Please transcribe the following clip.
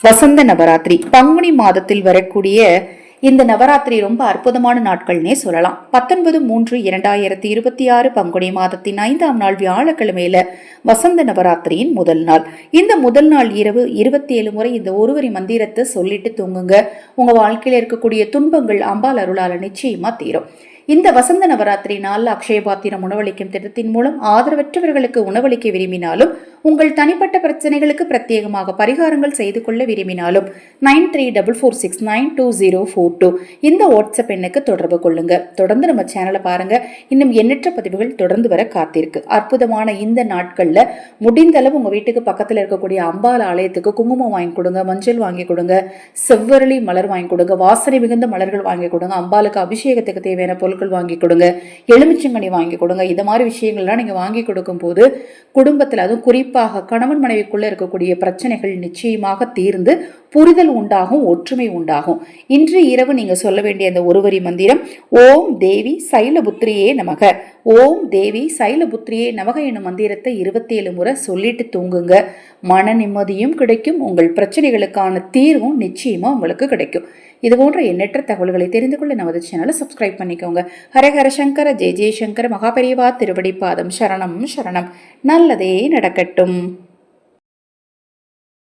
வசந்த நவராத்திரி பங்குனி மாதத்தில் வரக்கூடிய இந்த நவராத்திரி ரொம்ப அற்புதமான நாட்கள்னே சொல்லலாம். 19/3/2026 பங்குனி மாதத்தின் 5ஆம் நாள் வியாழக்கிழமையில வசந்த நவராத்திரியின் முதல் நாள். இந்த முதல் நாள் இரவு 27 முறை இந்த ஒருவரி மந்திரத்தை சொல்லிட்டு தூங்குங்க. உங்க வாழ்க்கையில இருக்கக்கூடிய துன்பங்கள் அம்பாள் அருளால நிச்சயமா தீரும். இந்த வசந்த நவராத்திரி நாள் அக்ஷயபாத்திரம் உணவளிக்கும் திட்டத்தின் மூலம் ஆதரவற்றவர்களுக்கு உணவளிக்க விரும்பினாலும், உங்கள் தனிப்பட்ட பிரச்சனைகளுக்கு பிரத்யேகமாக பரிகாரங்கள் செய்து கொள்ள விரும்பினாலும் 9344692042 இந்த வாட்ஸ்அப் எண்ணுக்கு தொடர்பு கொள்ளுங்க. தொடர்ந்து நம்ம சேனலை பாருங்க. இன்னும் எண்ணற்ற பதிவுகள் தொடர்ந்து வர காத்திருக்கு. அற்புதமான இந்த நாட்கள்ல முடிந்த அளவு உங்க வீட்டுக்கு பக்கத்துல இருக்கக்கூடிய அம்பாள் ஆலயத்துக்கு குங்குமம் வாங்கி கொடுங்க, மஞ்சள் வாங்கி கொடுங்க, செவ்வரளி மலர் வாங்கி கொடுங்க, வாசனை மிகுந்த மலர்கள் வாங்கி கொடுங்க, அம்பாளுக்கு அபிஷேகத்துக்கு தேவையான பொருட்கள் வாங்கி கொடுங்க, எலுமிச்சங்கனி வாங்கி கொடுங்க. இது மாதிரி விஷயங்கள்லாம் நீங்க வாங்கி கொடுக்கும் போது குடும்பத்தில், அதுவும் குறிப்பாக கணவன் மனைவிக்குள்ள இருக்கக்கூடிய பிரச்சனைகள் நிச்சயமாக தீர்ந்து புரிதல் உண்டாகும், ஒற்றுமை உண்டாகும். இன்று இரவு நீங்க சொல்ல வேண்டிய அந்த ஒருவரி மந்திரம் ஓம் தேவி சைலபுத்திரியே நமக, ஓம் தேவி சைலபுத்திரியே நமக என்னும் மந்திரத்தை 27 முறை சொல்லிட்டு தூங்குங்க. மன நிம்மதியும் கிடைக்கும், உங்கள் பிரச்சனைகளுக்கான தீர்வும் நிச்சயமா உங்களுக்கு கிடைக்கும். இது போன்ற எண்ணற்ற தகவல்களை தெரிந்து கொள்ள நமது சேனலை சப்ஸ்கிரைப் பண்ணிக்கோங்க. ஹரஹர சங்கர, ஜெய ஜெயசங்கர, மகாபெரிவா திருவடி பாதம் சரணம் சரணம். நல்லதே நடக்கட்டும்.